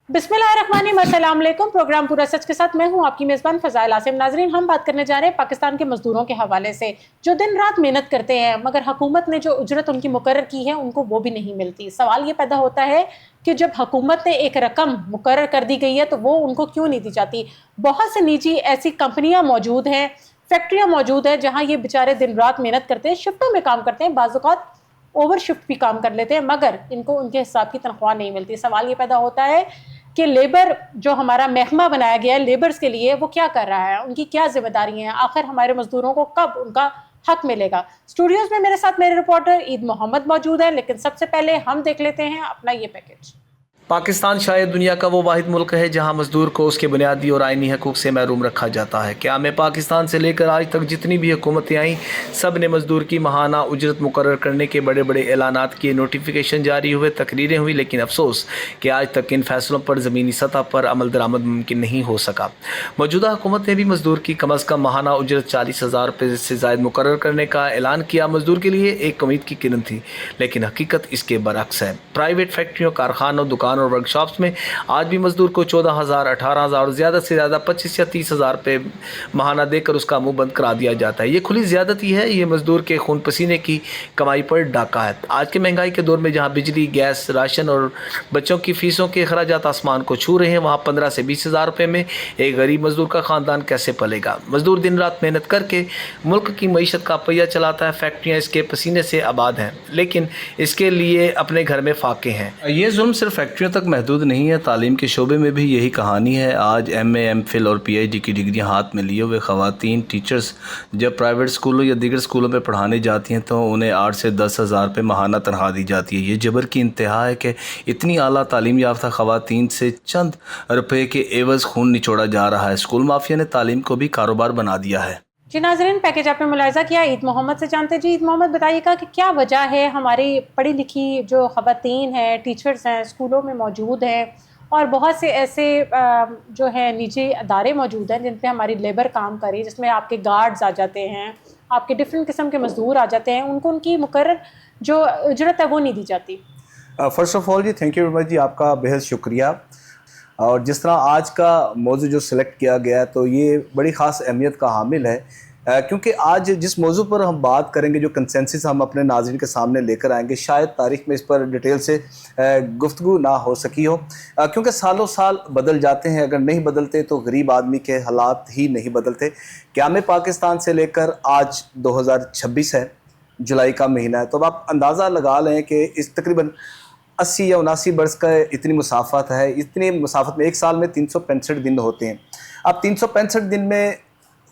बिस्मिल्लाहिर्रहमानिर्रहीम, अस्सलाम वालेकुम। प्रोग्राम पूरा सच के साथ मैं हूं आपकी मेज़बान फ़ज़ाइल आसिम। नाज़रीन, हम बात करने जा रहे हैं पाकिस्तान के मज़दूरों के हवाले से जो दिन रात मेहनत करते हैं, मगर हुकूमत ने जो उजरत उनकी मुकर्रर की है उनको वो भी नहीं मिलती। सवाल ये पैदा होता है कि जब हुकूमत ने एक रकम मुकर्रर कर दी गई है तो वो उनको क्यों नहीं दी जाती। बहुत से निजी ऐसी कंपनियाँ मौजूद हैं, फैक्ट्रियाँ मौजूद हैं जहाँ ये बेचारे दिन रात मेहनत करते हैं, शिफ्टों में काम करते हैं, बाज़-औक़ात ओवर शिफ्ट भी काम कर लेते हैं, मगर इनको उनके हिसाब की तनख्वाह नहीं मिलती। सवाल ये पैदा होता है कि लेबर जो हमारा महकमा बनाया गया है लेबर्स के लिए, वो क्या कर रहा है, उनकी क्या जिम्मेदारी हैं, आखिर हमारे मजदूरों को कब उनका हक मिलेगा। स्टूडियोज में मेरे साथ मेरे रिपोर्टर ईद मोहम्मद मौजूद है, लेकिन सबसे पहले हम देख लेते हैं अपना ये पैकेज। पाकिस्तान शायद दुनिया का वो वाहिद मुल्क है जहाँ मजदूर को उसके बुनियादी और आइनी हकूक़ से महरूम रखा जाता है। क्या में पाकिस्तान से लेकर आज तक जितनी भी हुकूमतें आईं, सब ने मजदूर की माहाना उजरत मुकर्रर करने के बड़े बड़े ऐलानात किए, नोटिफिकेशन जारी हुए, तकरीरें हुई, लेकिन अफसोस कि आज तक इन फैसलों पर ज़मीनी सतह पर अमल दरामद मुमकिन नहीं हो सका। मौजूदा हुकूमत ने भी मजदूर की कम अज़ कम माहाना उजरत 40,000 रुपये से ज़ायद मुकर्रर करने का ऐलान किया। मजदूर के लिए एक उम्मीद की किरण थी, लेकिन हकीकत इसके बरक्स है। प्राइवेट फैक्ट्रियों, कारखानों, दुकानों और वर्कशॉप्स में आज भी मजदूर को 14,000, 18,000 और ज़्यादा से ज़्यादा 25 या 30,000 रुपये माहाना देकर उसका मुंह बंद करा दिया जाता है। ये खुली ज़्यादती है, ये मजदूर के खून पसीने की कमाई पर डाका है। आज के महंगाई के दौर में जहाँ बिजली, गैस, राशन और बच्चों की फ़ीसों के अखराजात आसमान को छू रहे हैं, वहाँ 15 से 20,000 रुपये में एक गरीब मजदूर का ख़ानदान कैसे पलेगा। मजदूर दिन रात मेहनत करके मुल्क की मईशत का पहिया चलाता है। फैक्ट्रियाँ इसके पसीने से आबाद हैं, लेकिन इसके लिए अपने घर में फाके हैं। ये जुल्म सिर्फ फैक्ट्रियों तक महदूद नहीं है, तालीम के शोबे में भी यही कहानी है। आज MA, MPhil और PhD की डिग्रियां हाथ में लिए हुए ख़वातीन टीचर्स जब प्राइवेट स्कूलों या दीगर स्कूलों में पढ़ाने जाती हैं तो उन्हें 8 से 10,000 रुपये माहाना तनख्वाह दी जाती है। ये जबर की इंतहा है कि इतनी आला तालीम याफ्ता ख़वातीन से चंद रुपये के एवज़ खून निचोड़ा जा रहा है। स्कूल माफिया ने तालीम को भी कारोबार बना दिया है। जी नाज़रीन, पैकेज आपने मुलाहिज़ा किया। ईद मोहम्मद से जानते हैं। जी ईद मोहम्मद, बताइएगा कि क्या वजह है हमारी पढ़ी लिखी जो ख़वातीन हैं, टीचर्स हैं, स्कूलों में मौजूद हैं और बहुत से ऐसे जो है निजी अदारे मौजूद हैं जिन पे हमारी लेबर काम करी, जिसमें आपके गार्ड्स आ जाते हैं, आपके डिफरेंट किस्म के मजदूर आ जाते हैं, उनको उनकी मुकर्रर जो उजरत है वो नहीं दी जाती। First of all ji thank you very much ji, आपका बेहद शुक्रिया। और जिस तरह आज का मौजू जो सिलेक्ट किया गया है तो ये बड़ी ख़ास अहमियत का हामिल है, क्योंकि आज जिस मौजू पर हम बात करेंगे, जो कंसेंसस हम अपने नाज़रीन के सामने लेकर आएंगे, शायद तारीख़ में इस पर डिटेल से गुफ्तगू ना हो सकी हो, क्योंकि सालों साल बदल जाते हैं। अगर नहीं बदलते तो गरीब आदमी के हालात ही नहीं बदलते। क़याम पाकिस्तान से लेकर आज 2026 है, जुलाई का महीना है, तो अब आप अंदाज़ा लगा लें कि इस तकरीबन 80 या 79 बरस का इतनी मुसाफत है। इतनी मुसाफत में एक साल में 365 दिन होते हैं। अब 365 दिन में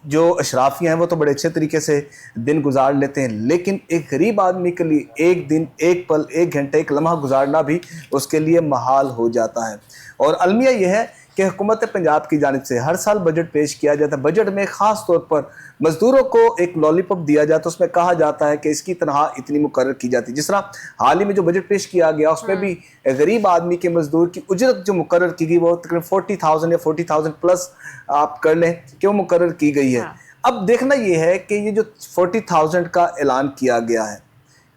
जो अशराफियाँ हैं वो तो बड़े अच्छे तरीके से दिन गुजार लेते हैं, लेकिन एक गरीब आदमी के लिए एक दिन, एक पल, एक घंटे, एक लम्हा गुजारना भी उसके लिए महाल हो जाता है। और अलमिया यह है कि हुकूमत पंजाब की जानिब से हर साल बजट पेश किया जाता है। बजट में ख़ास तौर पर मज़दूरों को एक लॉलीपॉप दिया जाता है, उसमें कहा जाता है कि इसकी तनख्वाह इतनी मुकर्रर की जाती है। जिस तरह हाल ही में जो बजट पेश किया गया उसमें भी गरीब आदमी के मज़दूर की उजरत जो मुकर्रर की गई वो तकरीबन 40,000 या 40,000 प्लस आप कर लें कि वो मुकर्रर की गई है। अब देखना ये है कि ये जो 40,000 का ऐलान किया गया है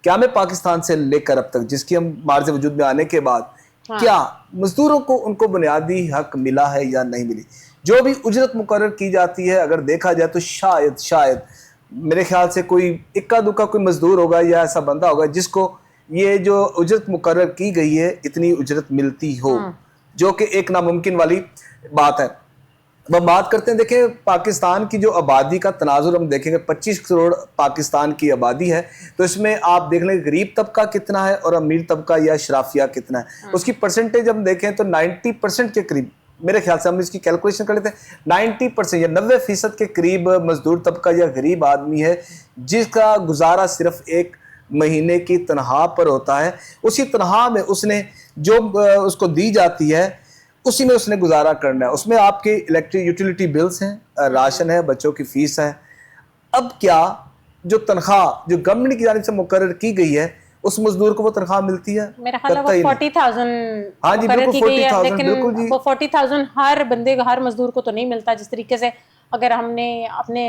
क़याम पाकिस्तान से लेकर अब तक, जिसकी हम मार्ज़ वजूद में आने के बाद क्या मजदूरों को उनको बुनियादी हक मिला है या नहीं मिली। जो भी उजरत मुकर्रर की जाती है, अगर देखा जाए तो शायद मेरे ख्याल से कोई इक्का दुक्का कोई मजदूर होगा या ऐसा बंदा होगा जिसको ये जो उजरत मुकर्रर की गई है इतनी उजरत मिलती हो, जो कि एक नामुमकिन वाली बात है। अब बात करते हैं, देखें पाकिस्तान की जो आबादी का तनाजुर हम देखेंगे, 25 करोड़ पाकिस्तान की आबादी है, तो इसमें आप देख लें गरीब तबका कितना है और अमीर तबका या शराफिया कितना है। उसकी परसेंटेज हम देखें तो 90% के करीब, मेरे ख्याल से हम इसकी कैलकुलेशन कर लेते हैं, 90% या 90% के करीब मजदूर तबका या गरीब आदमी है जिसका गुजारा सिर्फ एक महीने की तनख्वाह पर होता है। उसी तनख्वाह में उसने जो उसको दी जाती है उसी में उसने गुजारा करना है। उसमें आपके इलेक्ट्रिक यूटिलिटी बिल्स हैं, राशन है, बच्चों की फीस है। अब क्या जो तनख्वाह जो गवर्नमेंट की जानिब से मुकर्रर की गई है उस मजदूर को वो तनख्वाह मिलती है? मेरा ख्याल है वो 40,000 हाँ जी, बिल्कुल 40,000, लेकिन बिल्कुल जी। वो 40,000 हर बंदे हर मजदूर को तो नहीं मिलता। जिस तरीके से अगर हमने अपने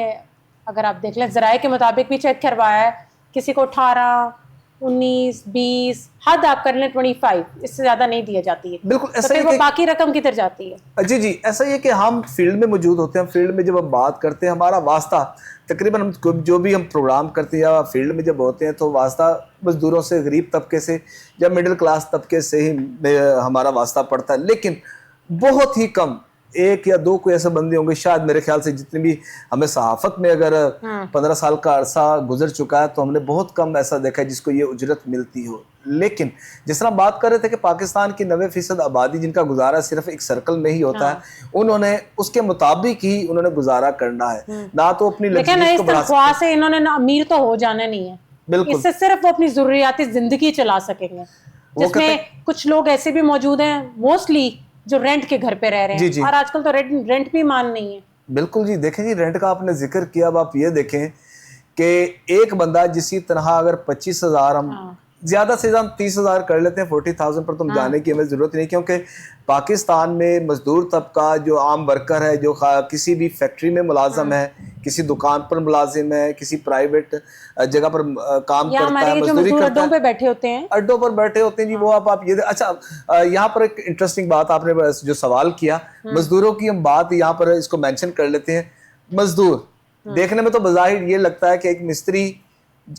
अगर आप देख लें ज़राए के मुताबिक भी चेक करवाया है, किसी को 18 19, 20, हद आप कर लें 25, इससे ज्यादा नहीं दिया जाती है। बिल्कुल तो ऐसा फिर ही वो कि बाकी रकम किधर जाती है? जी जी, ऐसा ही है कि हम फील्ड में मौजूद होते हैं, फील्ड में जब हम बात करते हैं हमारा वास्ता तकरीबन हम जो भी हम प्रोग्राम करते हैं या फील्ड में जब होते हैं तो वास्ता मजदूरों से, गरीब तबके से या मिडिल क्लास तबके से ही हमारा वास्ता पड़ता है। लेकिन बहुत ही कम, एक या दो कोई ऐसे बंदे होंगे, शायद मेरे ख्याल से जितने भी हमें सहाफत में अगर 15 साल का अरसा गुजर चुका है तो हमने बहुत कम ऐसा देखा है जिसको ये उजरत मिलती हो। लेकिन जिस तरह बात कर रहे थे कि पाकिस्तान की 90% आबादी जिनका गुजारा सिर्फ एक सर्कल में ही होता है, उन्होंने उसके मुताबिक ही उन्होंने गुजारा करना है, ना तो अपनी लेकिन लग्जरीज इस को बढ़ा तनख्वाह से इन्होंने ना अमीर तो हो जाना नहीं है, बिल्कुल। इससे सिर्फ वो अपनी जरूरियाती जिंदगी चला सकेंगे। जिसमें कुछ लोग ऐसे भी मौजूद हैं मोस्टली जो रेंट के घर पे रह रहे जी, हैं, जी। और आजकल तो रेंट भी मान नहीं है। बिल्कुल जी। देखें जी, रेंट का आपने जिक्र किया, अब आप ये देखें कि एक बंदा जिसकी तनख्वाह अगर 25,000, हम ज्यादा से ज्यादा 30,000 कर लेते हैं, 40,000 पर तुम जाने की हमें जरूरत नहीं, क्योंकि पाकिस्तान में मजदूर तबका जो आम वर्कर है, जो किसी भी फैक्ट्री में मुलाजम है, किसी दुकान पर मुलाजिम है, किसी प्राइवेट जगह पर काम या करता हमारे है, जो मजदूरी मजदूर करता अड्डों है, पे बैठे होते हैं, अड्डों पर बैठे होते हैं जी, वो आप ये अच्छा यहाँ पर एक इंटरेस्टिंग बात आपने जो सवाल किया, मजदूरों की हम बात यहाँ पर इसको मेंशन कर लेते हैं। मजदूर देखने में तो बज़ाहिर ये लगता है कि एक मिस्त्री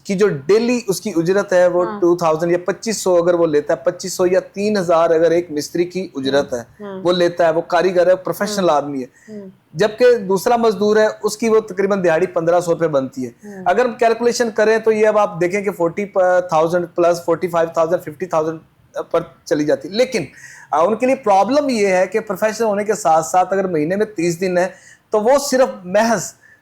की जो डेली उसकी उजरत है वो 2000 या 2500 अगर वो लेता है, 2500 या 3000 अगर एक मिस्त्री की उजरत है वो लेता है, वो कारीगर है, प्रोफेशनल आदमी है। जबकि दूसरा मजदूर है उसकी वो तकरीबन दिहाड़ी 1500 रुपये बनती है। अगर हम कैलकुलेशन करें तो ये अब आप देखें कि 40,000 प्लस 45,000 50,000 पर चली जाती है। लेकिन उनके लिए प्रॉब्लम ये है कि प्रोफेशनल होने के साथ साथ अगर महीने में 30 दिन है तो वो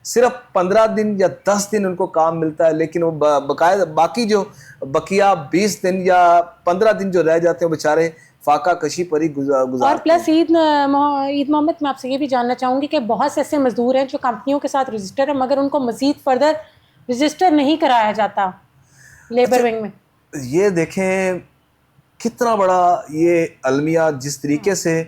सिर्फ 15 दिन या 10 दिन उनको काम मिलता है, लेकिन वो बकायदा बाकी जो बकिया 20 दिन या 15 दिन जो रह जाते हैं बेचारे फाका कशी पर ही गुजारते और प्लस ईद मोहम्मद, मैं आपसे ये भी जानना चाहूँगी कि बहुत से ऐसे मजदूर हैं जो कंपनियों के साथ रजिस्टर है मगर उनको मजीद फर्दर रजिस्टर नहीं कराया जाता लेबर विंग में। ये देखें कितना बड़ा ये अलमिया, जिस तरीके से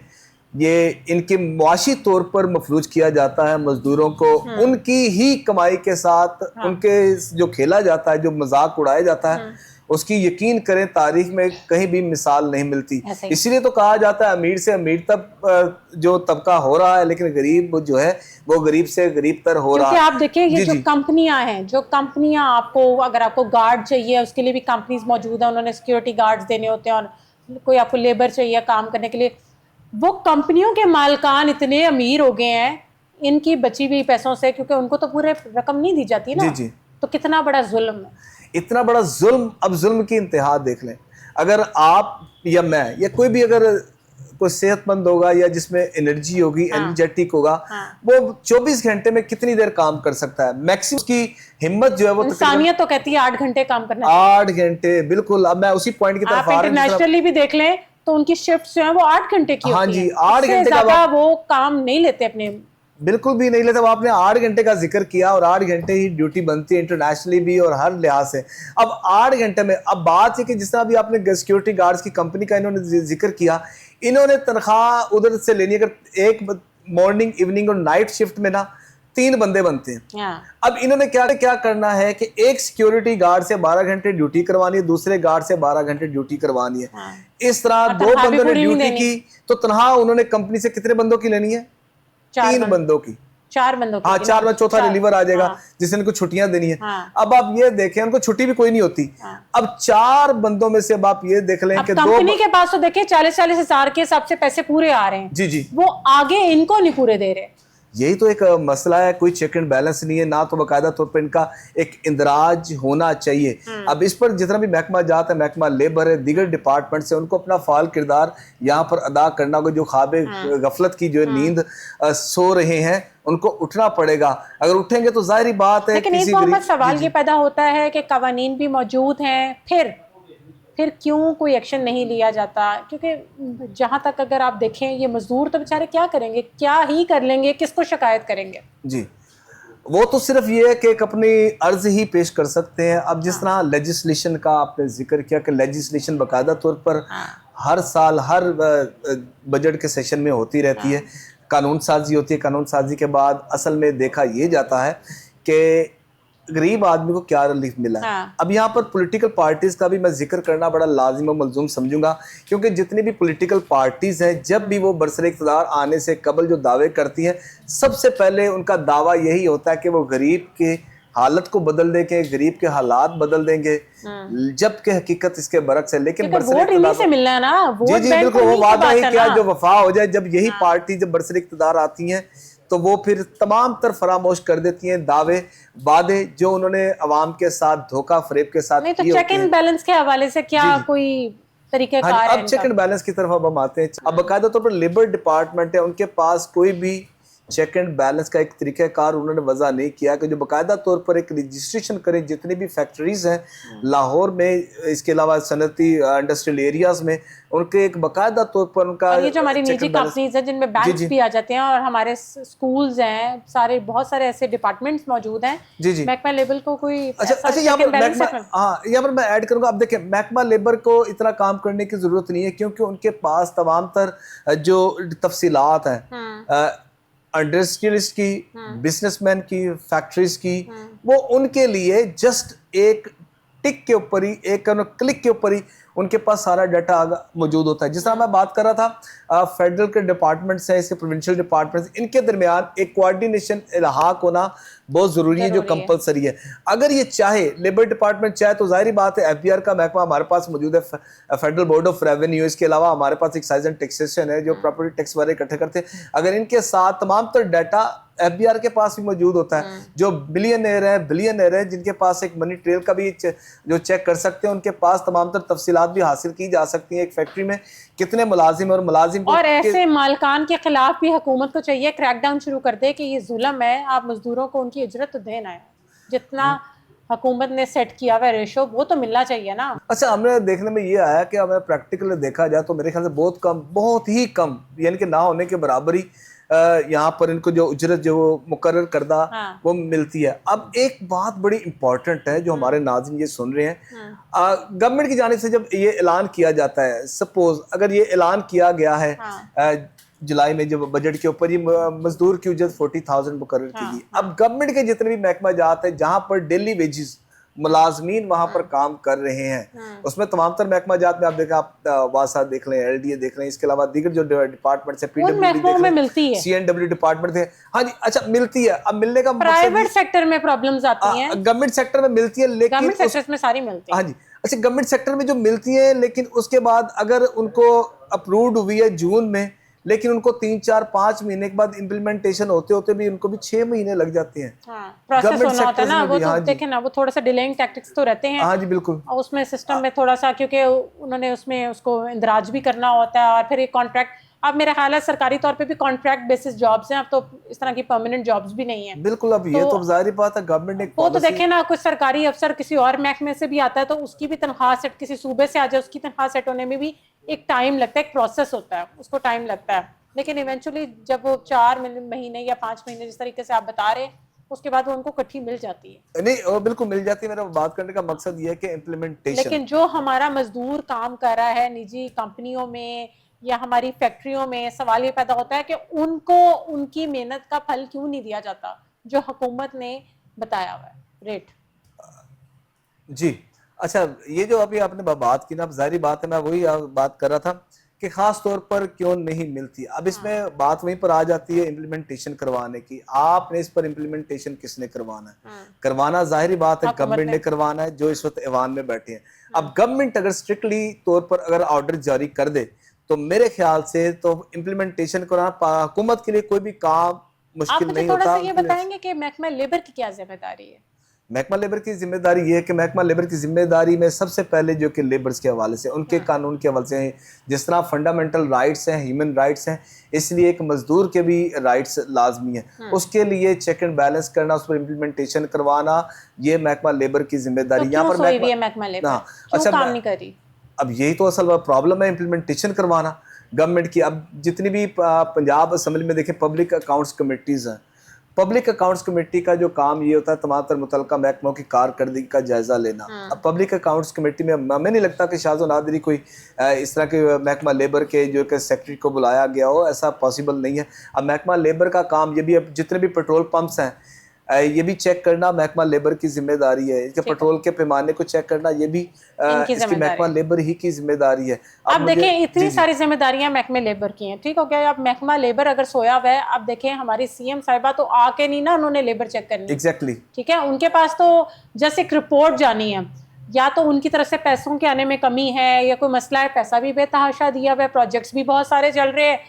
ये इनके मुआशी तौर पर मफलूज किया जाता है मजदूरों को, उनकी ही कमाई के साथ उनके जो खेला जाता है, जो मजाक उड़ाया जाता है, उसकी यकीन करें तारीख में कहीं भी मिसाल नहीं मिलती। इसीलिए तो कहा जाता है अमीर से अमीर तक जो तबका हो रहा है, लेकिन गरीब जो है वो गरीब से गरीब तर हो रहा है। आप देखिए ये जो कंपनियां हैं, जो कंपनियां आपको अगर आपको गार्ड चाहिए उसके लिए भी कंपनीज मौजूद है, उन्होंने सिक्योरिटी गार्ड्स देने होते हैं, और कोई आपको लेबर चाहिए काम करने के लिए, वो कंपनियों के मालकान इतने अमीर हो गए हैं इनकी बची हुई पैसों से, क्योंकि उनको तो पूरे रकम नहीं दी जाती ना। जी। तो कितना बड़ा जुल्म है, इतना बड़ा जुल्म। अब जुल्म की इंतहा देख लें, अगर आप या मैं या कोई भी अगर कोई सेहतमंद होगा या जिसमें एनर्जी होगी, एनर्जेटिक होगा, वो 24 घंटे में कितनी देर काम कर सकता है? मैक्सिमम की हिम्मत जो है वो इंसानियत तो कहती है 8 घंटे काम करना, 8 घंटे। बिल्कुल, अब मैं उसी पॉइंट की तरफ आप इंटरनेशनली भी देख लें तो उनकी शिफ्ट जो है वो 8 घंटे की हाँ होती जी, है। 8 घंटे का वो काम नहीं लेते अपने, बिल्कुल भी नहीं लेते। वो आपने 8 घंटे का जिक्र किया और 8 घंटे ही ड्यूटी बनती है इंटरनेशनली भी और हर लिहाज से। अब 8 घंटे में अब बात है कि जिस तरह भी आपने सिक्योरिटी गार्ड्स की कंपनी का इन्होंने जिक्र किया, इन्होंने तनख्वाह उधर से लेनी, अगर एक मॉर्निंग इवनिंग और नाइट शिफ्ट में ना 3 बंदे बनते हैं। अब इन्होंने क्या करना है कि एक सिक्योरिटी गार्ड से 12 घंटे ड्यूटी करवानी है, दूसरे गार्ड से 12 घंटे ड्यूटी करवानी है। इस तरह 2 बंदों ने ड्यूटी की तो तनख्वाह उन्होंने कंपनी से कितने बंदों की लेनी है? 3 बंदों की, 4 बंदों की। हाँ, 4 में चौथा रिलीवर आ जाएगा जिसने इनको छुट्टियां देनी है। अब आप ये देखें, उनको छुट्टी भी कोई नहीं होती। अब 4 बंदों में से अब आप ये देख लें कि कंपनी के पास तो देखिए 40-40 हजार के हिसाब से पैसे पूरे आ रहे हैं। जी, वो आगे इनको नहीं पूरे दे रहे। यही तो एक मसला है, कोई चेक एंड बैलेंस नहीं है, ना तो बाकायदा तौर पर इनका एक इंदराज होना चाहिए। अब इस पर जितना भी महकमा जात है, महकमा लेबर है, दीगर डिपार्टमेंट से, उनको अपना फाल किरदार यहाँ पर अदा करना होगा। जो ख्वाबे गफलत की जो नींद सो रहे हैं उनको उठना पड़ेगा। अगर उठेंगे तो जाहिर बात है। लेकिन एक मोहम्मद सवाल ये पैदा होता है कि कवानीन भी मौजूद हैं, फिर क्यों कोई एक्शन नहीं लिया जाता? क्योंकि जहाँ तक अगर आप देखें ये मजदूर तो बेचारे क्या करेंगे, क्या ही कर लेंगे, किसको शिकायत करेंगे? जी, वो तो सिर्फ ये है कि एक अपनी अर्ज ही पेश कर सकते हैं। अब जिस तरह लेजिस्लेशन का आपने जिक्र किया कि लेजिस्लेशन बाकायदा तौर पर हर साल हर बजट के सेशन में होती रहती है, कानून साजी होती है। कानून साजी के बाद असल में देखा ये जाता है कि गरीब आदमी को क्या रिलीफ मिला है। हाँ। अब यहाँ पर पॉलिटिकल पार्टीज का भी मैं जिक्र करना बड़ा लाजिम और मलजूम समझूंगा, क्योंकि जितनी भी पॉलिटिकल पार्टीज हैं जब भी वो बरसर इक़्तिदार आने से कबल जो दावे करती हैं, सबसे पहले उनका दावा यही होता है कि वो गरीब के हालत को बदल देंगे, गरीब के हालात बदल देंगे, जबकि हकीकत इसके बरक्स है। लेकिन वोट इन्हीं से मिलना है ना, जी वोट जी बैंक बिल्कुल, तो वो इन्हीं के वादा पास ही है क्या ना। जो वफा हो जाए, जब यही पार्टी जब बरसर इक़्तिदार आती हैं तो वो फिर तमाम तर फरामोश कर देती हैं दावे वादे जो उन्होंने अवाम के साथ धोखा फरेब के साथ नहीं तो किए चेक होते एंड हैं। बैलेंस के हवाले से क्या कोई तरीक़ेकार हाँ, है अब चेक इनका? एंड बैलेंस की तरफ अब हम आते हैं। अब बाकायदा तौर पर लेबर डिपार्टमेंट है, उनके पास कोई भी चेक एंड बैलेंस का एक तरीक़ाकार उन्होंने वज़ा नहीं किया कि जो बाकायदा तौर पर एक रजिस्ट्रेशन करें जितनी भी फैक्ट्रीज़ हैं लाहौर में, इसके अलावा सनती इंडस्ट्रियल एरियाज़ में, उनके एक बाकायदा तौर पर उनका और ये जो हमारी check निजी and balance- कंपनीज हैं जिनमें बैंक्स भी आ जाते हैं, और हमारे स्कूल्स हैं, सारे बहुत सारे ऐसे डिपार्टमेंट्स मौजूद हैं, जी जी महकमा लेबर को कोई अच्छा यहाँ पर यहाँ पर मैं ऐड करूंगा। अब देखें, महकमा लेबर को इतना काम करने की जरूरत नहीं है, क्योंकि उनके पास तमाम तर जो तफसीलात हैं इंडस्ट्रियलिस्ट की, बिजनेसमैन की, फैक्ट्रीज की, वो उनके लिए जस्ट एक टिक के ऊपर ही, एक क्लिक के ऊपर ही उनके पास सारा डाटा मौजूद होता है। जिस तरह मैं बात कर रहा था, फेडरल के डिपार्टमेंट्स हैं, इसके प्रोविंशियल डिपार्टमेंट्स, इनके दरमियान एक कोऑर्डिनेशन इल्हाक होना बहुत ज़रूरी है, जो कंपलसरी है। अगर ये चाहे, लेबर डिपार्टमेंट चाहे, तो जाहिर बात है एफबीआर का महकमा हमारे पास मौजूद है, फेडरल बोर्ड ऑफ रेवेन्यू, इसके अलावा हमारे पास एक्साइज एंड टैक्सेशन है जो प्रॉपर्टी टैक्स वाले इकट्ठे करते हैं। अगर इनके साथ तमाम तर डाटा एफबीआर के पास भी मौजूद होता है, जो बिलियनर है, बिलियनर है, जिनके पास एक मनी ट्रेल का भी जो चेक कर सकते हैं, उनके पास तमाम तर तफसीलात भी हासिल की जा सकती हैं। एक फैक्ट्री में कितने मुलाजिम और मुलाजिम और ऐसे मालकान के खिलाफ भी हुकूमत को चाहिए क्रैकडाउन शुरू कर दे कि ये जुल्म है, आप मजदूरों को उनकी इजरत तो देना है, जितना हुकूमत ने सेट किया हुआ रेशो वो तो मिलना चाहिए ना। अच्छा, हमने देखने में ये आया कि हमें प्रैक्टिकली देखा जाए तो मेरे ख्याल से बहुत कम, बहुत ही कम, यानी कि ना होने के बराबर ही यहाँ पर इनको जो उजरत जो मुकर्रर करदा वो मिलती है। अब एक बात बड़ी इंपॉर्टेंट है जो हमारे नाज़रीन ये सुन रहे हैं, गवर्नमेंट की जानिब से जब ये ऐलान किया जाता है, सपोज अगर ये ऐलान किया गया है जुलाई में जब बजट के ऊपर, ये मजदूर की उजरत 40,000 मुकर्रर की गई। अब गवर्नमेंट के जितने भी महकमा जात है जहाँ पर डेली वेजेस मुलाजमीन वहाँ पर काम कर रहे हैं, उसमें तमाम तर महकमा जात में आप देखें, आप वासा देख लें, एलडीए देख लें, इसके अलावा दीगर जो डिपार्टमेंट्स है, पीडब्ल्यूडी सीएनडब्ल्यू डिपार्टमेंट है। हाँ जी, अच्छा मिलती है। अब मिलने का प्राइवेट सेक्टर में प्रॉब्लम्स आती हैं, गवर्नमेंट सेक्टर में मिलती है, लेकिन गवर्नमेंट सेक्टर में सारी मिलती है। हाँ जी, अच्छा गवर्नमेंट सेक्टर में जो मिलती है, लेकिन उसके बाद अगर उनको अप्रूव्ड हुई है जून में, लेकिन उनको 3, 4, 5 महीने के बाद इम्प्लीमेंटेशन होते होते भी उनको भी 6 महीने लग जाते हैं। प्रोसेस होना होता है ना, वो तो देखें ना, वो थोड़ा सा डिलेइंग टैक्टिक्स तो रहते हैं। हाँ जी बिल्कुल, उसमें सिस्टम में थोड़ा सा, क्योंकि उन्होंने उसमें उसको इंदराज भी करना होता है, और फिर एक कॉन्ट्रैक्ट, अब मेरा ख्याल है सरकारी तौर पे भी कॉन्ट्रैक्ट बेसिस जॉब्स हैं, अब तो इस तरह की परमानेंट जॉब्स भी नहीं है। बिल्कुल, अब ये तो जाहिर बात है गवर्नमेंट ने वो तो देखे ना, कुछ सरकारी अफसर किसी और महकमे से भी आता है तो उसकी भी तनख्वाह सेट, किसी सूबे से आ जाए उसकी तनख्वाह सेट होने में भी एक टाइम लगता है, एक प्रोसेस होता है, उसको टाइम लगता है। लेकिन इवेंचुअली जब वो 4 महीने या 5 महीने जिस तरीके से आप बता रहे हैं, उसके बाद वो उनको इकट्ठी मिल जाती है। नहीं, वो बिल्कुल मिल जाती है। मेरा बात करने का मकसद ये है कि इम्प्लीमेंटेशन, लेकिन जो हमारा मजदूर काम कर रहा है निजी कंपनियों में या हमारी फैक्ट्रियों में, सवाल ये पैदा होता है कि उनको उनकी मेहनत का फल क्यों नहीं दिया जाता जो हुकूमत ने बताया हुआ है रेट। जी अच्छा, ये जो अभी आपने बात की ना, जाहिर बात है, मैं वही बात कर रहा था कि खास तौर पर क्यों नहीं मिलती। अब इसमें बात वहीं पर आ जाती है इम्प्लीमेंटेशन करवाने की। आपने इस पर इम्प्लीमेंटेशन किसने करवाना है? करवाना जाहिर बात है गवर्नमेंट ने करवाना है, जो इस वक्त ऐवान में बैठे हैं। अब गवर्नमेंट अगर स्ट्रिक्टली तौर पर अगर ऑर्डर जारी कर दे तो मेरे ख्याल से तो इम्प्लीमेंटेशन कराना हुकूमत के लिए कोई भी काम मुश्किल नहीं होता। थोड़ा सा ये बताएंगे कि महकमा लेबर की क्या जिम्मेदारी है? महकमा लेबर की जिम्मेदारी ये है कि महकमा लेबर की जिम्मेदारी में सबसे पहले जो कि लेबर्स के हवाले से, उनके कानून के हवाले से, जिस तरह फंडामेंटल राइट्स हैं, ह्यूमन राइट्स हैं, इसलिए एक मजदूर के भी राइट्स लाजमी है। उसके लिए चेक एंड बैलेंस करना, उस पर इम्प्लीमेंटेशन करवाना, ये महकमा लेबर की जिम्मेदारी। यहाँ पर महकमा लेबर क्यों काम नहीं कर रही? अब यही तो असल प्रॉब्लम है, इम्प्लीमेंटेशन करवाना गवर्नमेंट की। अब जितनी भी पंजाब असेंबली में देखें पब्लिक अकाउंट्स कमेटीज़ हैं, पब्लिक अकाउंट्स कमेटी का जो काम ये होता है तमाम तर मुतल्लिका महकमों की कारकर्दगी का जायजा लेना। अब पब्लिक अकाउंट्स कमेटी में हमें नहीं लगता कि शाज़ो नादरी कोई इस तरह के महकमा लेबर के जो कि सेक्रेटरी को बुलाया गया हो, ऐसा पॉसिबल नहीं है। अब महकमा लेबर का काम ये भी, अब जितने भी पेट्रोल पंप्स हैं ये भी चेक करना महकमा लेबर की जिम्मेदारी है। इसके पेट्रोल के पैमाने को चेक करना ये भी इसकी महकमा लेबर ही की जिम्मेदारी है। अब देखें इतनी सारी जिम्मेदारियां महकमे लेबर की हैं, ठीक हो गया। अब महकमा लेबर अगर सोया हुआ है, अब देखें हमारी सीएम साहिबा तो आके नहीं ना उन्होंने लेबर चेक करनी, एग्जैक्टली, ठीक है। उनके पास तो जस्ट एक रिपोर्ट जानी है, या तो उनकी तरफ से पैसों के आने में कमी है या कोई मसला है, पैसा भी बेतहाशा दिया हुआ है, प्रोजेक्ट्स भी बहुत सारे चल रहे हैं।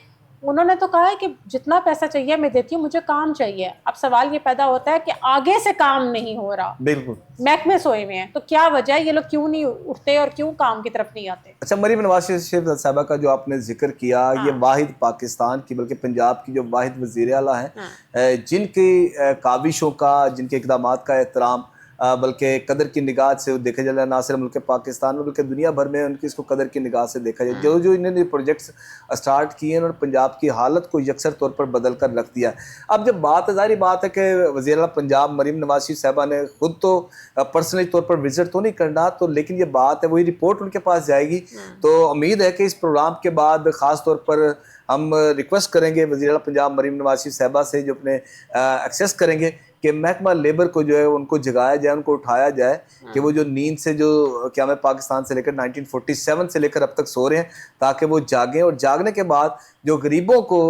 उन्होंने तो कहा है कि जितना पैसा चाहिए मैं देती हूँ, मुझे काम चाहिए। अब सवाल ये पैदा होता है कि आगे से काम नहीं हो रहा, बिल्कुल महकमे सोए हुए हैं, तो क्या वजह है, ये लोग क्यों नहीं उठते और क्यों काम की तरफ नहीं आते? अच्छा, मरीम नवाज शरीफ साहबा का जो आपने जिक्र किया, ये वाहिद पाकिस्तान की बल्कि पंजाब की जो वाहिद वज़ीर आला हैं जिनकी काविशों का, जिनके इक़दामात का एहतराम बल्कि कदर की निगाह से देखा जाए, ना सिर्फ मुल्क पाकिस्तान में बल्कि दुनिया भर में उनकी इसको कदर की निगाह से देखा जाए। जो जो इन्होंने प्रोजेक्ट्स स्टार्ट किए हैं उन्होंने पंजाब की हालत को यकसर तौर पर बदल कर रख दिया। अब जब बात ज़ाहिर बात है कि वज़ीर आला पंजाब मरीम नवाज शरीफ साहबा ने खुद तो पर्सनली तौर पर विजिट तो नहीं करना, तो लेकिन ये बात है वही रिपोर्ट उनके पास जाएगी। तो उम्मीद है कि इस प्रोग्राम के बाद ख़ास तौर पर हम रिक्वेस्ट करेंगे वज़ीर आला पंजाब मरीम नवाज शरीफ साहबा से, जो अपने एक्सेस करेंगे कि महकमा लेबर को जो है उनको जगाया जाए, उनको उठाया जाए कि वो जो नींद से जो क्या मैं पाकिस्तान से लेकर 1947 से लेकर अब तक सो रहे हैं, ताकि वो जागें और जागने के बाद जो गरीबों को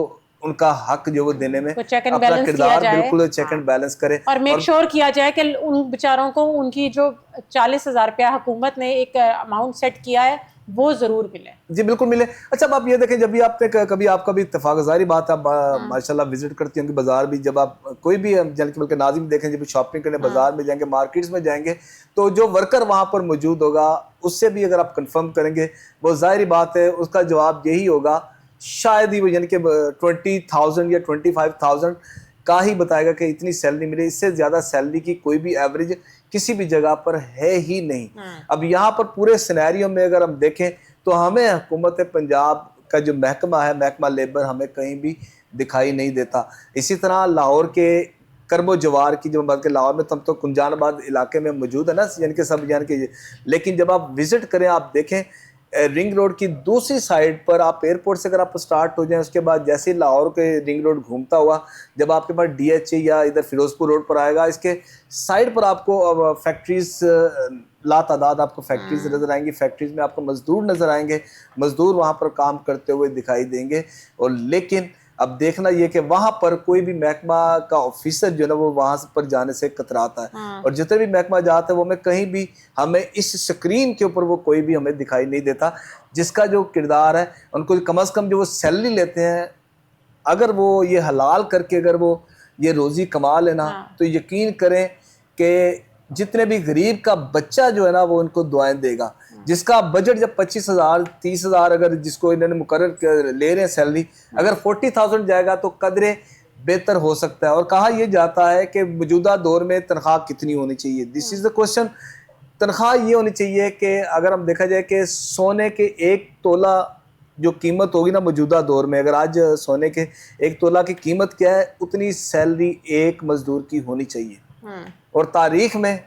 उनका हक जो वो देने में अपना किरदार बिल्कुल चेक एंड बैलेंस करे और मेक श्योर किया जाए कि उन बेचारों को उनकी जो 40,000 रुपया हुकूमत ने एक अमाउंट सेट किया है वो जरूर मिले। जी बिल्कुल मिले। अच्छा, अब आप ये देखें, जब भी आपने कभी आपका भी इत्तेफाक, ज़ाहिर बात है आप माशाल्लाह विजिट करती होंगी बाजार भी, जब आप कोई भी बल्कि नाज़िम देखें जब शॉपिंग करने बाजार में जाएंगे, मार्केट्स में जाएंगे, तो जो वर्कर वहाँ पर मौजूद होगा उससे भी अगर आप कंफर्म करेंगे, वो ज़ाहिर बात है उसका जवाब यही होगा, शायद ही वो यानी कि 20,000 या 25,000 का ही बताएगा कि इतनी सैलरी मिले, इससे ज़्यादा सैलरी की कोई भी एवरेज किसी भी जगह पर है ही नहीं। अब यहाँ पर पूरे सिनेरियो में अगर हम देखें तो हमें हुकूमत पंजाब का जो महकमा है, महकमा लेबर, हमें कहीं भी दिखाई नहीं देता। इसी तरह लाहौर के करबो जवार की जो बात के, लाहौर में तब तो कुंजानाबाद इलाके में मौजूद है ना, यानी कि सब यानी कि, लेकिन जब आप विजिट करें आप देखें रिंग रोड की दूसरी साइड पर, आप एयरपोर्ट से अगर आप स्टार्ट हो जाएं, उसके बाद जैसे ही लाहौर के रिंग रोड घूमता हुआ जब आपके पास DHA या इधर फिरोजपुर रोड पर आएगा, इसके साइड पर आपको फैक्ट्रीज लातादाद आपको फैक्ट्रीज नज़र आएंगी। फैक्ट्रीज में आपको मजदूर नज़र आएंगे, मजदूर वहाँ पर काम करते हुए दिखाई देंगे। और लेकिन अब देखना ये कि वहाँ पर कोई भी महकमा का ऑफिसर जो है ना वो वहाँ पर जाने से कतराता है। और जितने भी महकमा जाते हैं वो हमें कहीं भी, हमें इस स्क्रीन के ऊपर वो कोई भी हमें दिखाई नहीं देता जिसका जो किरदार है, उनको कम से कम जो वो सैलरी लेते हैं, अगर वो ये हलाल करके अगर वो ये रोज़ी कमा लेना तो यकीन करें कि जितने भी गरीब का बच्चा जो है ना वो उनको दुआएं देगा। जिसका बजट जब 25,000 30,000 अगर जिसको इन्होंने मुकर्रर ले रहे हैं सैलरी, अगर 40,000 जाएगा तो कदरे बेहतर हो सकता है। और कहा यह जाता है कि मौजूदा दौर में तनख्वाह कितनी होनी चाहिए, दिस इज़ द क्वेश्चन। तनख्वाह ये होनी चाहिए कि अगर हम देखा जाए कि सोने के 1 तोला जो कीमत होगी ना मौजूदा दौर में, अगर आज सोने के 1 तोला की कीमत क्या है, उतनी सैलरी एक मजदूर की होनी चाहिए। और तारीख में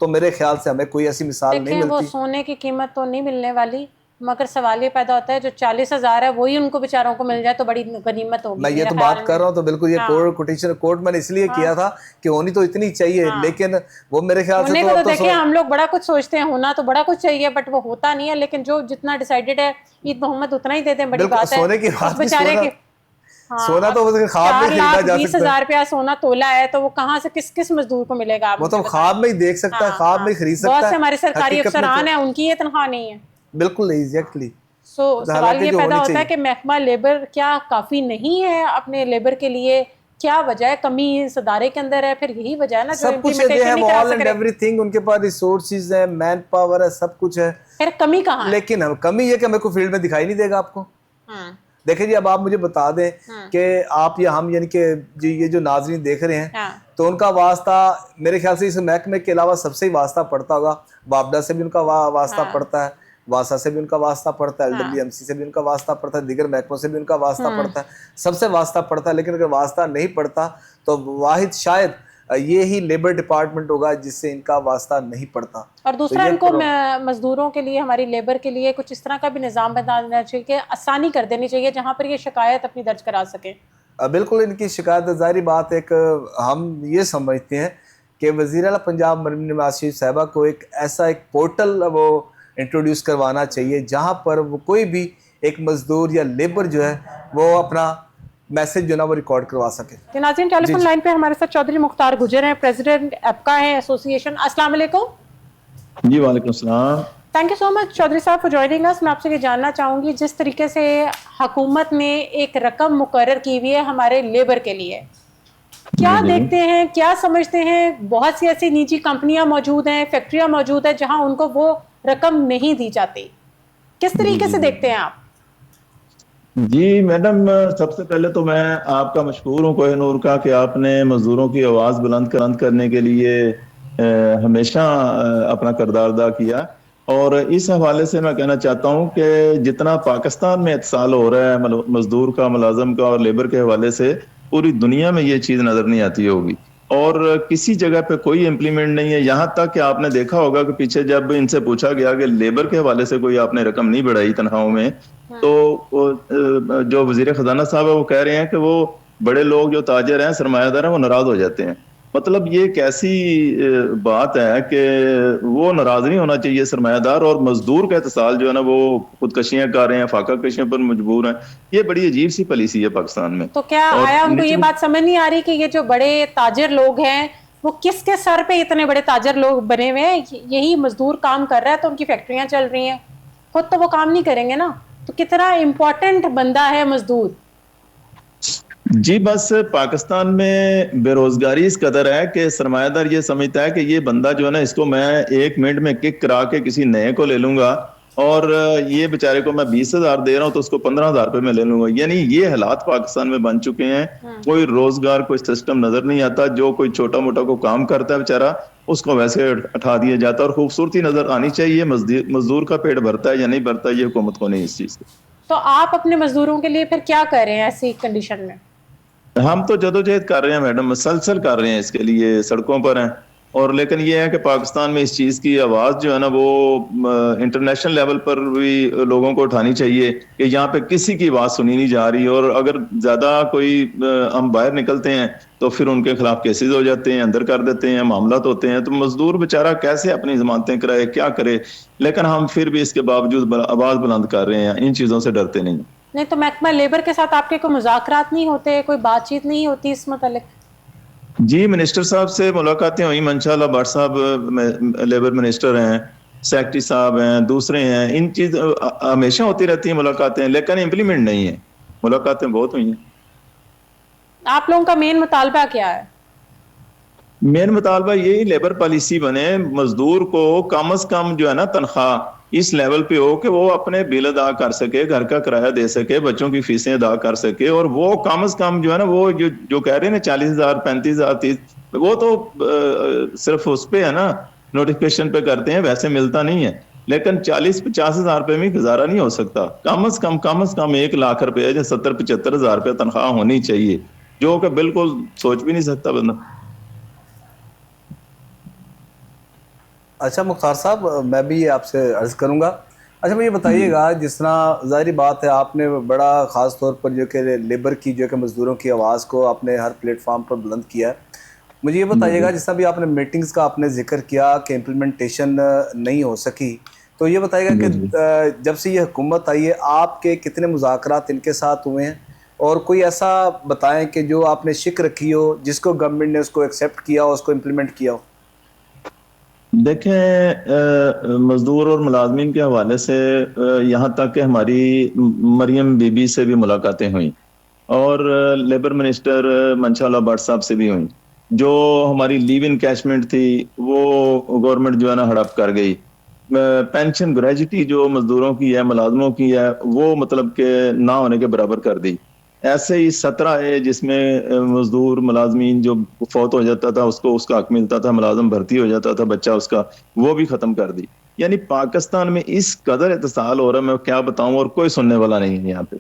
तो मेरे ख्याल से हमें कोई ऐसी मिसाल नहीं मिलती। वो सोने की कीमत तो नहीं मिलने वाली, मगर सवाल ये पैदा होता है जो 40,000 है वही उनको बेचारों को मिल जाए तो बड़ी गनीमत होगी। मैं ये तो बात कर रहा हूँ, तो बिल्कुल ये कोर्ट मैंने इसलिए किया था कि होनी तो इतनी चाहिए, लेकिन वो मेरे ख्याल से तो देखिए हम लोग बड़ा कुछ सोचते हैं, होना तो बड़ा कुछ चाहिए बट वो होता नहीं है। लेकिन जो जितना डिसाइडेड है ईद मोहम्मद उतना ही देते हैं, बड़ी बात है। सोने की बात, बेचारे की सोना तो ख्वाब में खरीदा जा सकता है। 20,000 रुपया सोना तोला है तो वो कहाँ से किस मजदूर को मिलेगा? वो तो ख्वाब में ही देख सकता है, ख्वाब में खरीद सकता है। बहुत से हमारे सरकारी अफसरान हैं, उनकी ये तनख्वाह नहीं है। बिल्कुल एग्जैक्टली। सवाल ये पैदा होता है कि महकमा लेबर क्या काफी नहीं है अपने लेबर के लिए? क्या वजह है? कमी इस इदारे के अंदर है? फिर यही वजह है ना जो इम्प्लीमेंटेशन नहीं करा सक रहे। एवरीथिंग उनके पास रिसोर्सेज है, मैन पावर है, सब कुछ है, फिर कमी कहाँ है? लेकिन कमी ये कि हमें कोई फील्ड में दिखाई नहीं देगा आपको। देखिए जी, अब आप मुझे बता दें कि आप या हम यानी कि जी ये जो नाज़रीन देख रहे हैं तो उनका वास्ता मेरे ख्याल से इस महकमे के अलावा सबसे ही वास्ता पड़ता होगा। वापडा से भी उनका वास्ता पड़ता है, वासा से भी उनका वास्ता पड़ता है, LWMC से भी उनका वास्ता पड़ता है, दीगर महकमों से भी उनका वास्ता पड़ता है, सबसे वास्ता पड़ता है। लेकिन अगर वास्ता नहीं पड़ता तो वाहिद शायद ये ही लेबर डिपार्टमेंट होगा जिससे इनका वास्ता नहीं पड़ता। और दूसरा तो इनको मजदूरों के लिए, हमारी लेबर के लिए कुछ इस तरह का भी निज़ाम बना देना चाहिए कि आसानी कर देनी चाहिए जहाँ पर ये शिकायत अपनी दर्ज करा सके। بالکل ان کی شکایت ظاہری بات ہے کہ ہم یہ سمجھتے ہیں کہ وزیر اعلیٰ پنجاب مریم نواز شریف صاحبہ کو ایک ایسا ایک پورٹل وہ انٹروڈیوس کروانا چاہیے جہاں پر وہ کوئی بھی ایک مزدور یا لیبر جو ہے وہ اپنا میسج جو ہے نا وہ ریکارڈ کروا سکے. ناظرین ٹیلی فون لائن پہ ہمارے ساتھ چودھری مختار گجر ہیں, پریزیڈنٹ ایپکا ہے ایسوسی ایشن. السلام علیکم. جی وعلیکم السلام. تھینک یو سو مچ چودھری صاحب فار جوائننگ اس. میں آپ سے یہ جاننا چاہوں گی جس طریقے سے حکومت نے ایک رقم مقرر کی ہوئی ہے ہمارے لیبر کے لیے, کیا دیکھتے ہیں, کیا سمجھتے ہیں؟ بہت سی ایسی نجی کمپنیاں موجود ہیں, فیکٹریاں موجود ہیں جہاں ان کو وہ رقم نہیں دی جاتی. کس طریقے سے دیکھتے ہیں آپ؟ جی میڈم, سب سے پہلے تو میں آپ کا مشکور ہوں کوہ نور کا کہ آپ نے مزدوروں کی آواز بلند کرنے کے لیے ہمیشہ اپنا کردار ادا کیا. اور اس حوالے سے میں کہنا چاہتا ہوں کہ جتنا پاکستان میں اتصال ہو رہا ہے مزدور کا, ملازم کا اور لیبر کے حوالے سے, پوری دنیا میں یہ چیز نظر نہیں آتی ہوگی اور کسی جگہ پہ کوئی امپلیمنٹ نہیں ہے. یہاں تک کہ آپ نے دیکھا ہوگا کہ پیچھے جب ان سے پوچھا گیا کہ لیبر کے حوالے سے کوئی آپ نے رقم نہیں بڑھائی تنخواہوں میں, تو جو وزیر خزانہ صاحب ہے وہ کہہ رہے ہیں کہ وہ بڑے لوگ جو تاجر ہیں, سرمایہ دار ہیں, وہ ناراض ہو جاتے ہیں. مطلب یہ کیسی بات ہے کہ وہ ناراض نہیں ہونا چاہیے سرمایہ دار, اور مزدور کا اتصال جو ہے نا وہ خودکشیاں کر رہے ہیں, فاقہ کشیاں پر مجبور ہیں. یہ بڑی عجیب سی پالیسی ہے پاکستان میں. تو کیا آیا ان کو یہ بات سمجھ نہیں آ رہی کہ یہ جو بڑے تاجر لوگ ہیں وہ کس کے سر پہ اتنے بڑے تاجر لوگ بنے ہوئے ہیں؟ یہی مزدور کام کر رہا ہے تو ان کی فیکٹریاں چل رہی ہیں, خود تو وہ کام نہیں کریں گے نا. تو کتنا امپورٹنٹ بندہ ہے مزدور. جی بس پاکستان میں بے روزگاری اس قدر ہے کہ سرمایہ دار یہ سمجھتا ہے کہ یہ بندہ جو ہے نا, اس کو میں 1 منٹ میں کک کرا کے کسی نئے کو لے لوں گا, اور یہ بیچارے کو میں 20,000 دے رہا ہوں تو اس کو 15,000 روپے میں لے لوں گا. یعنی یہ حالات پاکستان میں بن چکے ہیں. کوئی روزگار, کوئی سسٹم نظر نہیں آتا. جو کوئی چھوٹا موٹا کو کام کرتا ہے بیچارہ, اس کو ویسے اٹھا دیا جاتا ہے. اور خوبصورتی نظر آنی چاہیے, مزدور کا پیٹ بھرتا ہے یا نہیں بھرتا, یہ حکومت کو نہیں اس چیز سے. تو آپ اپنے مزدوروں کے لیے پھر کیا کر رہے ہیں ایسی کنڈیشن میں؟ ہم تو جدوجہد کر رہے ہیں میڈم, مسلسل کر رہے ہیں اس کے لیے, سڑکوں پر ہیں. اور لیکن یہ ہے کہ پاکستان میں اس چیز کی آواز جو ہے نا وہ انٹرنیشنل لیول پر بھی لوگوں کو اٹھانی چاہیے کہ یہاں پہ کسی کی آواز سنی نہیں جا رہی. اور اگر زیادہ کوئی ہم باہر نکلتے ہیں تو پھر ان کے خلاف کیسز ہو جاتے ہیں, اندر کر دیتے ہیں, معاملات ہوتے ہیں. تو مزدور بیچارہ کیسے اپنی ضمانتیں کرائے, کیا کرے؟ لیکن ہم پھر بھی اس کے باوجود آواز بلند کر رہے ہیں, ان چیزوں سے ڈرتے نہیں. نہیں تو محکمہ لیبر کے ساتھ آپ کے کوئی مذاکرات نہیں ہوتے, کوئی بات چیت نہیں ہوتی اس متعلق؟ جی منسٹر صاحب سے ملاقاتیں ہوئی, منشاء اللہ. بٹ صاحب لیبر منسٹر ہیں, سیکٹری صاحب ہیں, دوسرے ہیں. ان چیز ہمیشہ ہوتی رہتی ہیں ملاقاتیں, لیکن امپلیمنٹ نہیں ہے. ملاقاتیں بہت ہوئی ہیں. آپ لوگوں کا مین مطالبہ کیا ہے؟ مین مطالبہ یہی لیبر پالیسی بنے, مزدور کو کم از کم جو ہے نا تنخواہ اس لیول پہ ہو کہ وہ اپنے بل ادا کر سکے, گھر کا کرایہ دے سکے, بچوں کی فیسیں ادا کر سکے. اور وہ کم از کم جو ہے نا وہ جو کہہ رہے ہیں نا 40,000 35,000 30, وہ تو صرف اس پہ ہے نا, نوٹیفکیشن پہ کرتے ہیں, ویسے ملتا نہیں ہے. لیکن 40-50,000 روپے میں گزارا نہیں ہو سکتا. کم از کم 1 لاکھ روپے یا 70-75,000 روپے تنخواہ ہونی چاہیے, جو کہ بالکل سوچ بھی نہیں سکتا بندہ. اچھا مختار صاحب, میں بھی آپ سے عرض کروں گا. اچھا مجھے بتائیے گا, جس طرح ظاہری بات ہے آپ نے بڑا خاص طور پر جو کہ لیبر کی جو کہ مزدوروں کی آواز کو آپ نے ہر پلیٹ فارم پر بلند کیا ہے. مجھے یہ بتائیے گا, جس طرح بھی آپ نے میٹنگز کا آپ نے ذکر کیا کہ امپلیمنٹیشن نہیں ہو سکی, تو یہ بتائیے گا کہ جب سے یہ حکومت آئی ہے آپ کے کتنے مذاکرات ان کے ساتھ ہوئے ہیں, اور کوئی ایسا بتائیں کہ جو آپ نے شک رکھی ہو جس کو گورنمنٹ نے اس کو ایکسیپٹ کیا ہو, اس کو امپلیمنٹ کیا ہو. دیکھیں مزدور اور ملازمین کے حوالے سے یہاں تک کہ ہماری مریم بی بی سے بھی ملاقاتیں ہوئیں, اور لیبر منسٹر منشاء اللہ بٹ صاحب سے بھی ہوئیں. جو ہماری لیو انکیشمنٹ تھی وہ گورنمنٹ جو ہے نا ہڑپ کر گئی. پینشن گریجوٹی جو مزدوروں کی ہے, ملازموں کی ہے, وہ مطلب کہ نہ ہونے کے برابر کر دی. ایسے ہی 17 ہے جس میں مزدور ملازمین جو فوت ہو جاتا تھا اس کو اس کا حق ملتا تھا, ملازم بھرتی ہو جاتا تھا بچہ اس کا, وہ بھی ختم کر دی. یعنی پاکستان میں اس قدر اتصال ہو رہا ہے, میں کیا بتاؤں, اور کوئی سننے والا نہیں ہے یہاں پہ.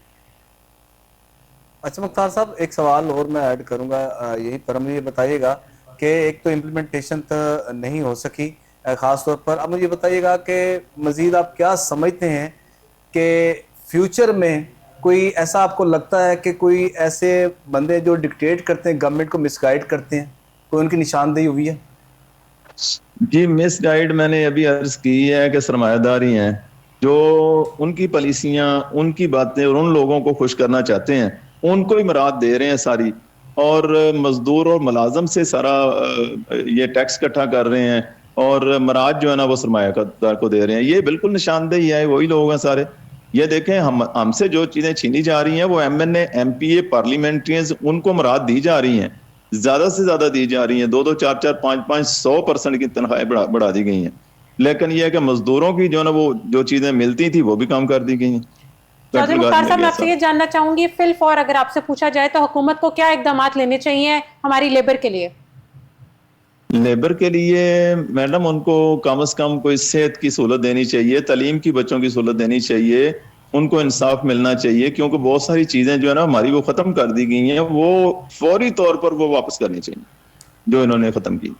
اچھا مختار صاحب, ایک سوال اور میں ایڈ کروں گا یہی پر. مجھے یہ بتائیے گا کہ ایک تو امپلیمنٹیشن تو نہیں ہو سکی خاص طور پر. اب مجھے بتائیے گا کہ مزید آپ کیا سمجھتے ہیں کہ فیوچر میں کوئی ایسا آپ کو لگتا ہے کہ کوئی ایسے بندے جو ڈکٹیٹ کرتے ہیں گورنمنٹ کو مس گائیڈ کرتے ہیں, کوئی ان کی نشاندہی ہوئی ہے؟ جی مس گائیڈ میں نے ابھی عرض کی ہے کہ سرمایہ داری ہیں جو ان کی پالیسیاں, ان کی باتیں اور ان لوگوں کو خوش کرنا چاہتے ہیں ان کو ہی مراد دے رہے ہیں ساری, اور مزدور اور ملازم سے سارا یہ ٹیکس اکٹھا کر رہے ہیں اور مراد جو ہے نا وہ سرمایہ دار کو دے رہے ہیں. یہ بالکل نشاندہی ہے, وہی لوگ ہیں سارے. یہ دیکھیں ہم سے جو چیزیں چھینی جا رہی ہیں وہ ایم این اے, ایم پی اے, پارلیمنٹریز, ان کو مراد دی جا رہی ہیں, زیادہ سے زیادہ دی جا رہی ہیں, 2 4 4 5 5 100% کی تنخواہیں بڑھا دی گئی ہیں. لیکن یہ ہے کہ مزدوروں کی جو ہے نا وہ جو چیزیں ملتی تھی وہ بھی کم کر دی گئی ہیں. چودھری مختار صاحب میں آپ سے یہ جاننا چاہوں گی, فی الفور اگر آپ سے پوچھا جائے تو حکومت کو کیا اقدامات لینے چاہیے ہماری لیبر کے لیے؟ لیبر کے لیے میڈم ان کو کم از کم کوئی صحت کی سہولت دینی چاہیے, تعلیم کی بچوں کی سہولت دینی چاہیے, ان کو انصاف ملنا چاہیے, کیونکہ بہت ساری چیزیں جو ہے نا ہماری وہ ختم کر دی گئی ہیں, وہ فوری طور پر وہ واپس کرنی چاہیے جو انہوں نے ختم کی.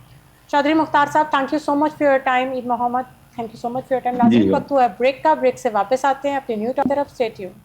چودھری مختار صاحب thank you so much for your time. Eid Muhammad, thank you so much for your time. ناظرین وقت ہوا ہے بریک کا, بریک سے واپس آتے ہیں اپنی نیو ٹاک طرف. Stay tuned.